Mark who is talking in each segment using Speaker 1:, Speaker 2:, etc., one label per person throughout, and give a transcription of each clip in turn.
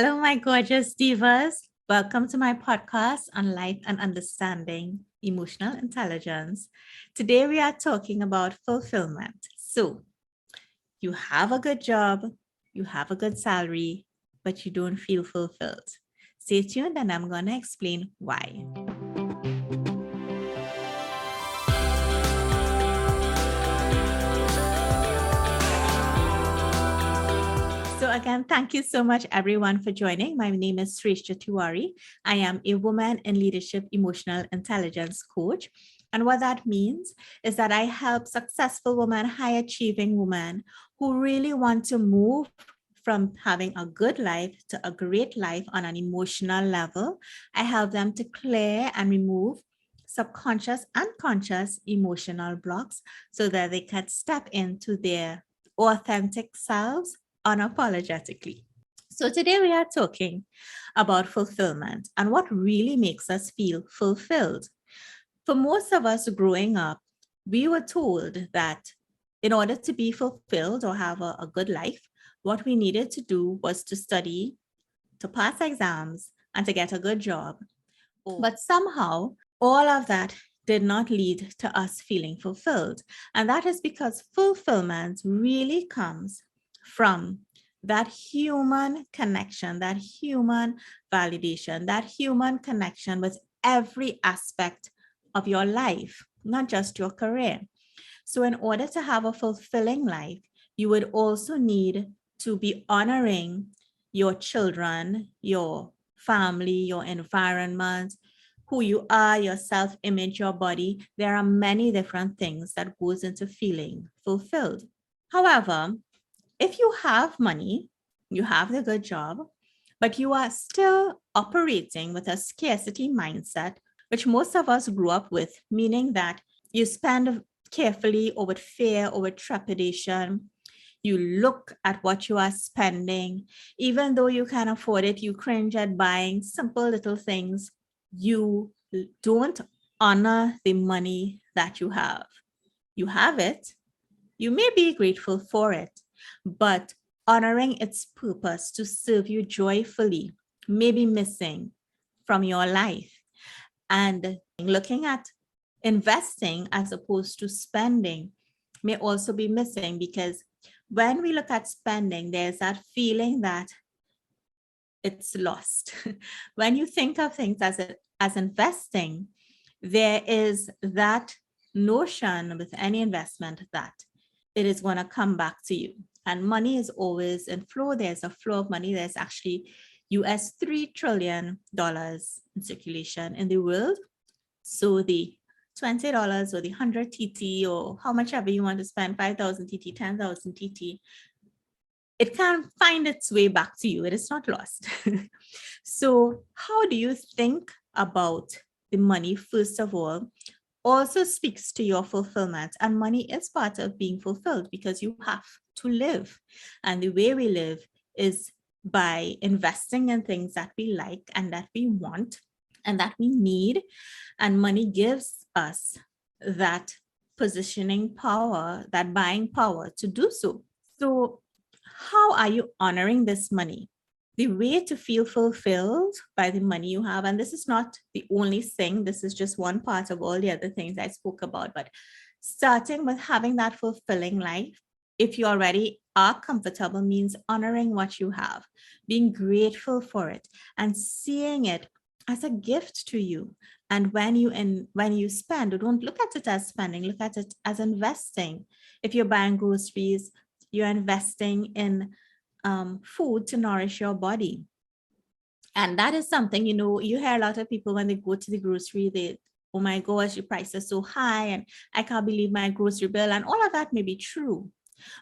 Speaker 1: Hello, my gorgeous divas. Welcome to my podcast on life and understanding emotional intelligence. Today, we are talking about fulfillment. So, you have a good job, you have a good salary, but you don't feel fulfilled. Stay tuned, and I'm going to explain why. So again, thank you so much everyone for joining. My name is Sreshtha Tewari. I am a woman in leadership emotional intelligence coach. And what that means is that I help successful women, high achieving women who really want to move from having a good life to a great life on an emotional level. I help them to clear and remove subconscious and conscious emotional blocks so that they can step into their authentic selves unapologetically. So today we are talking about fulfillment and what really makes us feel fulfilled. For most of us growing up, we were told that in order to be fulfilled or have a good life, what we needed to do was to study, to pass exams, and to get a good job. But somehow, all of that did not lead to us feeling fulfilled. And that is because fulfillment really comes from that human connection, that human validation, that human connection with every aspect of your life, not just your career. So, in order to have a fulfilling life, you would also need to be honoring your children, your family, your environment, who you are, your self-image, your body. There are many different things that goes into feeling fulfilled. However, if you have money, you have the good job, but you are still operating with a scarcity mindset, which most of us grew up with, meaning that you spend carefully or with fear or with trepidation. You look at what you are spending. Even though you can afford it, you cringe at buying simple little things. You don't honor the money that you have. You have it. You may be grateful for it, but honoring its purpose to serve you joyfully may be missing from your life. And looking at investing as opposed to spending may also be missing, because when we look at spending, there's that feeling that it's lost. When you think of things as investing, there is that notion with any investment that it is going to come back to you. And money is always in flow. There's a flow of money. There's actually US $3 trillion in circulation in the world. So the $20 or the 100 TT or how much ever you want to spend, 5,000 TT, 10,000 TT, it can find its way back to you. It is not lost. So how do you think about the money, first of all, also speaks to your fulfillment. And money is part of being fulfilled because you have to live. And the way we live is by investing in things that we like and that we want and that we need. And money gives us that positioning power, that buying power to do so. So how are you honoring this money? The way to feel fulfilled by the money you have, and this is not the only thing, this is just one part of all the other things I spoke about, but starting with having that fulfilling life, if you already are comfortable, means honoring what you have, being grateful for it, and seeing it as a gift to you. And when you spend, don't look at it as spending, look at it as investing. If you're buying groceries, you're investing in food to nourish your body. And that is something, you hear a lot of people when they go to the grocery, they, oh my gosh, your price is so high and I can't believe my grocery bill. And all of that may be true,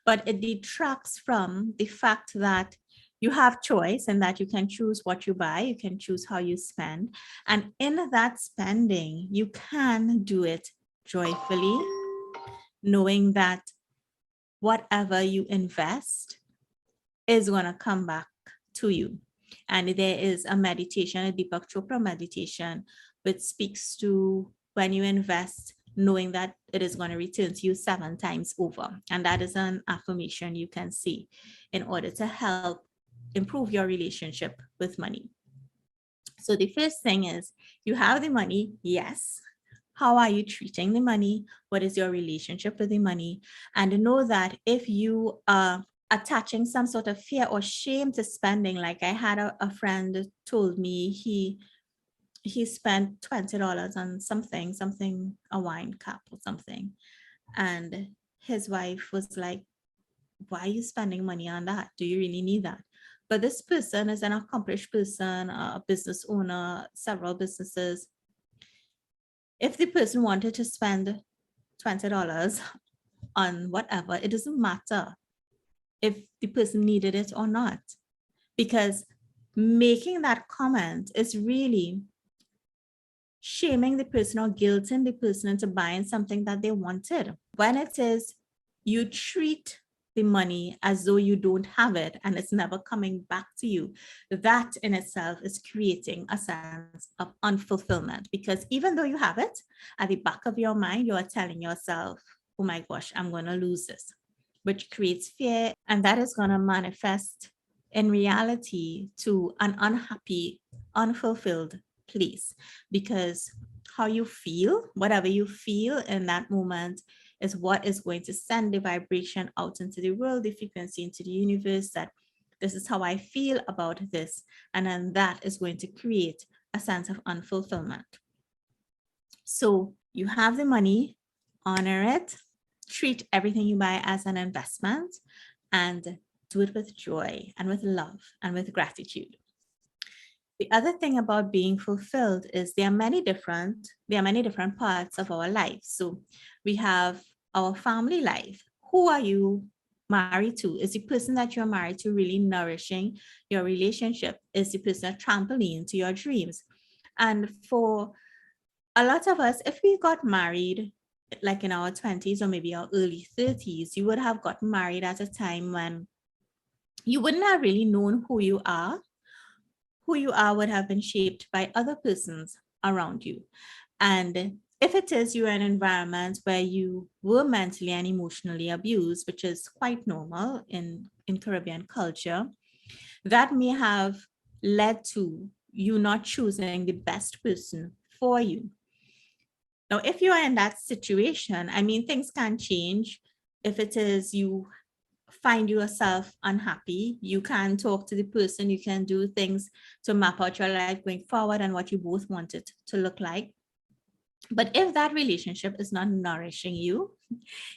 Speaker 1: but it detracts from the fact that you have choice and that you can choose what you buy, you can choose how you spend. And in that spending, you can do it joyfully, knowing that whatever you invest is going to come back to you. And there is a meditation, a Deepak Chopra meditation, which speaks to when you invest, knowing that it is going to return to you 7 times over. And that is an affirmation you can see in order to help improve your relationship with money. So the first thing is, you have the money, yes. How are you treating the money? What is your relationship with the money? And know that if you are attaching some sort of fear or shame to spending, like I had a friend told me he spent $20 on something, a wine cup or something. And his wife was like, why are you spending money on that? Do you really need that? But this person is an accomplished person, a business owner, several businesses. If the person wanted to spend $20 on whatever, it doesn't matter if the person needed it or not, because making that comment is really shaming the person or guilting the person into buying something that they wanted. When it is you treat the money as though you don't have it and it's never coming back to you, that in itself is creating a sense of unfulfillment, because even though you have it, at the back of your mind, you are telling yourself, oh my gosh, I'm going to lose this, which creates fear. And that is going to manifest in reality to an unhappy, unfulfilled place, because how you feel, whatever you feel in that moment, is what is going to send the vibration out into the world, the frequency into the universe, that this is how I feel about this. And then that is going to create a sense of unfulfillment. So you have the money, honor it, treat everything you buy as an investment, and do it with joy and with love and with gratitude. The other thing about being fulfilled is there are many different parts of our life. So we have our family life. Who are you married to? Is the person that you're married to really nourishing your relationship? Is the person a trampoline to your dreams? And for a lot of us, if we got married like in our 20s or maybe our early 30s, you would have gotten married at a time when you wouldn't have really known who you are. Who you are would have been shaped by other persons around you. And if it is you're in an environment where you were mentally and emotionally abused, which is quite normal in Caribbean culture, that may have led to you not choosing the best person for you. Now, if you are in that situation, I mean, things can change. If it is you find yourself unhappy, you can talk to the person, you can do things to map out your life going forward and what you both want it to look like. But if that relationship is not nourishing you,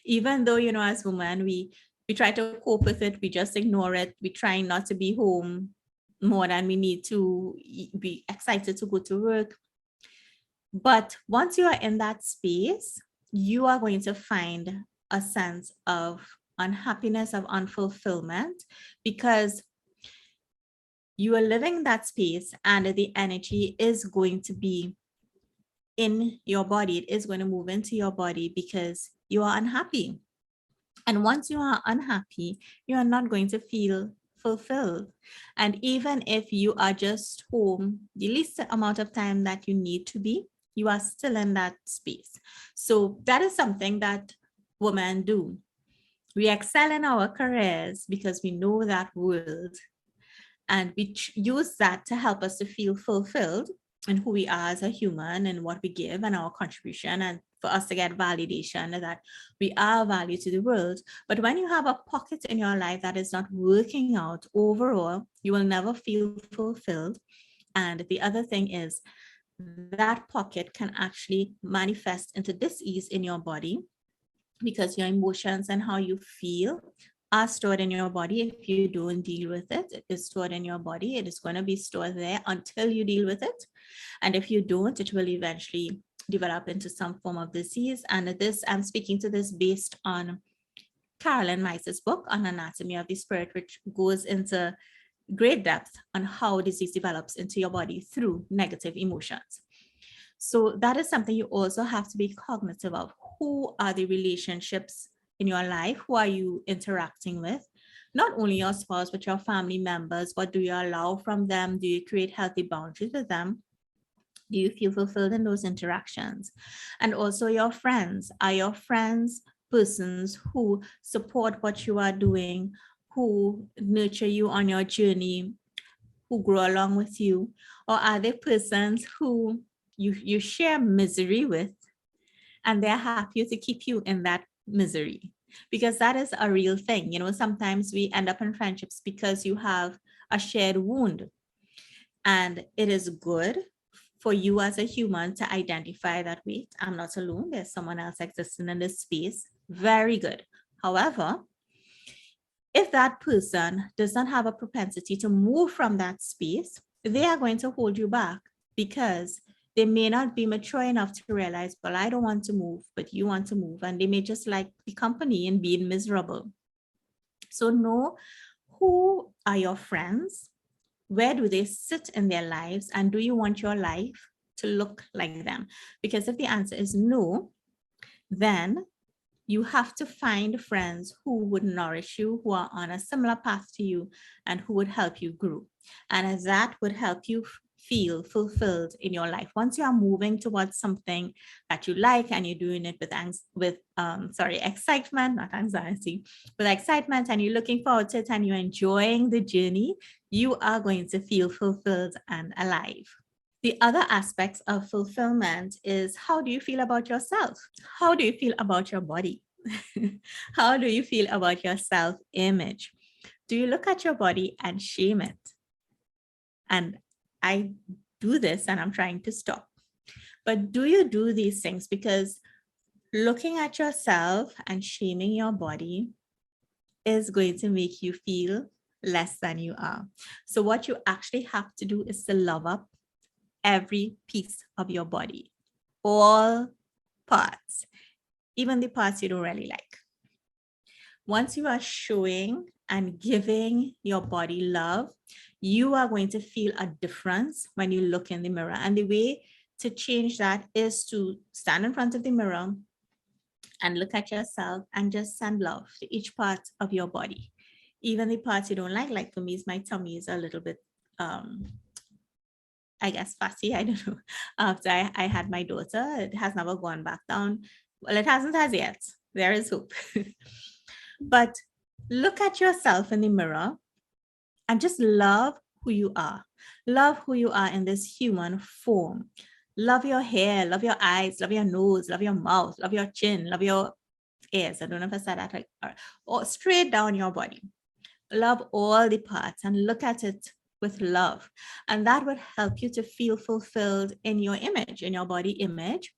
Speaker 1: even though, you know, as women, we try to cope with it, we just ignore it, we try not to be home more than we need to, be excited to go to work. But once you are in that space, you are going to find a sense of unhappiness, of unfulfillment, because you are living that space and the energy is going to be in your body. It is going to move into your body because you are unhappy. And once you are unhappy, you are not going to feel fulfilled. And even if you are just home the least amount of time that you need to be, you are still in that space. So that is something that women do. We excel in our careers because we know that world, and we use that to help us to feel fulfilled in who we are as a human and what we give and our contribution, and for us to get validation that we are value to the world. But when you have a pocket in your life that is not working out overall, you will never feel fulfilled. And the other thing is that pocket can actually manifest into dis-ease in your body, because your emotions and how you feel are stored in your body. If you don't deal with it, it is stored in your body. It is going to be stored there until you deal with it. And if you don't, it will eventually develop into some form of disease. And this, I'm speaking to this based on Carolyn Meiss's book on Anatomy of the Spirit, which goes into great depth on how disease develops into your body through negative emotions. So that is something you also have to be cognitive of. Who are the relationships in your life? Who are you interacting with? Not only your spouse, but your family members. What do you allow from them? Do you create healthy boundaries with them? Do you feel fulfilled in those interactions? And also your friends. Are your friends persons who support what you are doing, who nurture you on your journey, who grow along with you? Or are they persons who you share misery with, and they're happy to keep you in that misery? Because that is a real thing. Sometimes we end up in friendships because you have a shared wound. And it is good for you as a human to identify that, wait, I'm not alone. There's someone else existing in this space. Very good. However, if that person does not have a propensity to move from that space, they are going to hold you back because they may not be mature enough to realize, well, I don't want to move, but you want to move. And they may just like the company and being miserable. So know who are your friends, where do they sit in their lives, and do you want your life to look like them? Because if the answer is no, then you have to find friends who would nourish you, who are on a similar path to you, and who would help you grow. And as that would help you feel fulfilled in your life. Once you are moving towards something that you like and you're doing it with excitement, not anxiety, with excitement, and you're looking forward to it and you're enjoying the journey, you are going to feel fulfilled and alive. The other aspects of fulfillment is, how do you feel about yourself? How do you feel about your body? How do you feel about your self-image? Do you look at your body and shame it? And I do this and I'm trying to stop. But do you do these things? Because looking at yourself and shaming your body is going to make you feel less than you are. So what you actually have to do is to love up every piece of your body, all parts, even the parts you don't really like. Once you are showing and giving your body love, you are going to feel a difference when you look in the mirror. And the way to change that is to stand in front of the mirror and look at yourself and just send love to each part of your body. Even the parts you don't like for me, my tummy is a little bit, I guess, fussy. I don't know. After I had my daughter, it has never gone back down. Well, it hasn't as yet. There is hope. But look at yourself in the mirror and just love who you are. Love who you are in this human form. Love your hair, love your eyes, love your nose, love your mouth, love your chin, love your ears. I don't know if I said that right. Or straight down your body. Love all the parts and look at it with love. And that would help you to feel fulfilled in your image, in your body image.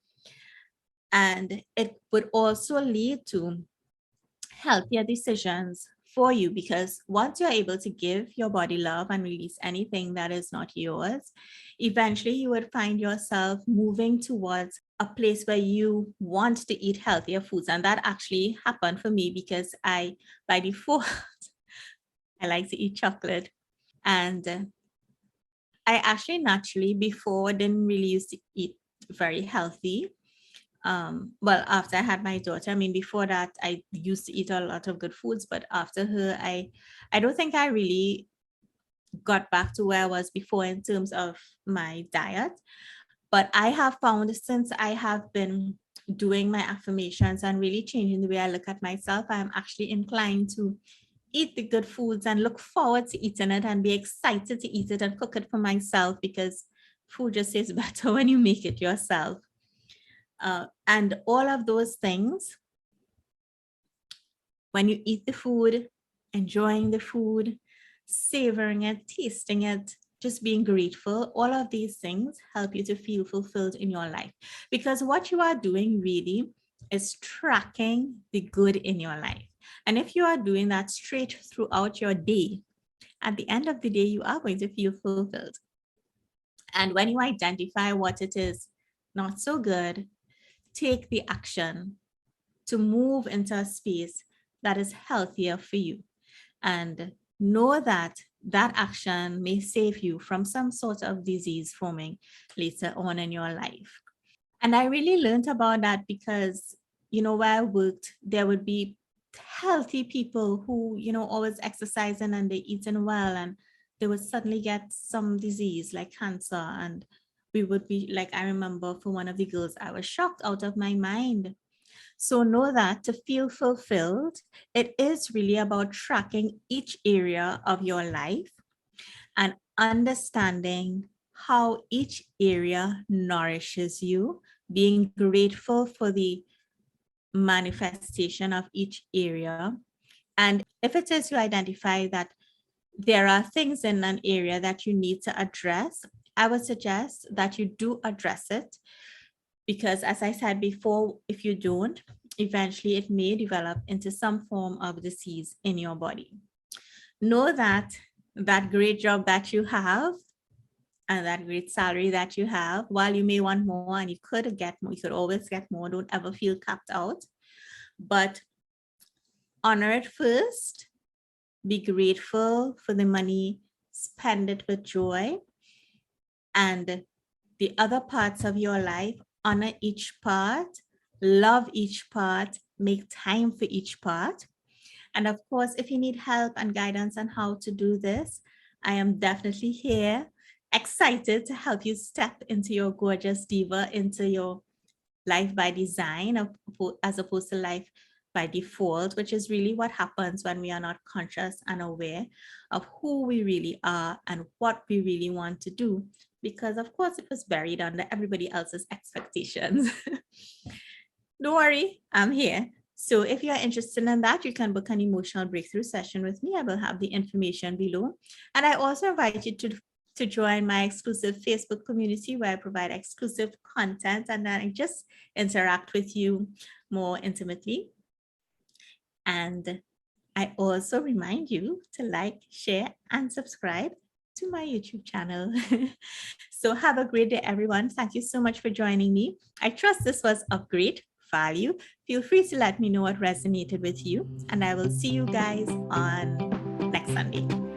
Speaker 1: And it would also lead to healthier decisions for you, because once you're able to give your body love and release anything that is not yours, eventually you would find yourself moving towards a place where you want to eat healthier foods. And that actually happened for me because by default, I like to eat chocolate. And I actually naturally before didn't really used to eat very healthy. Well, after I had my daughter, I mean, before that, I used to eat a lot of good foods, but after her, I don't think I really got back to where I was before in terms of my diet. But I have found, since I have been doing my affirmations and really changing the way I look at myself, I'm actually inclined to eat the good foods and look forward to eating it and be excited to eat it and cook it for myself, because food just tastes better when you make it yourself. And all of those things, when you eat the food, enjoying the food, savoring it, tasting it, just being grateful, all of these things help you to feel fulfilled in your life. Because what you are doing really is tracking the good in your life. And if you are doing that straight throughout your day, at the end of the day, you are going to feel fulfilled. And when you identify what it is not so good, take the action to move into a space that is healthier for you. And know that that action may save you from some sort of disease forming later on in your life. And I really learned about that because, where I worked, there would be healthy people who, always exercising and they eating well, and they would suddenly get some disease like cancer. And we would be like, I remember for one of the girls, I was shocked out of my mind So know that to feel fulfilled, it is really about tracking each area of your life and understanding how each area nourishes you, being grateful for the manifestation of each area. And if it is you identify that there are things in an area that you need to address, I would suggest that you do address it, because as I said before, if you don't, eventually it may develop into some form of disease in your body. Know that that great job that you have and that great salary that you have, while you may want more and you could get more, you could always get more, don't ever feel capped out, but honor it first. Be grateful for the money, spend it with joy, and the other parts of your life, honor each part, love each part, make time for each part. And of course, if you need help and guidance on how to do this, I am definitely here, excited to help you step into your gorgeous diva, into your life by design, as opposed to life by default, which is really what happens when we are not conscious and aware of who we really are and what we really want to do. Because of course it was buried under everybody else's expectations. Don't worry, I'm here. So if you're interested in that, you can book an emotional breakthrough session with me. I will have the information below. And I also invite you to join my exclusive Facebook community where I provide exclusive content and then I just interact with you more intimately. And I also remind you to like, share, and subscribe to my YouTube channel. So have a great day, everyone. Thank you so much for joining me. I trust this was of great value. Feel free to let me know what resonated with you, and I will see you guys on next Sunday.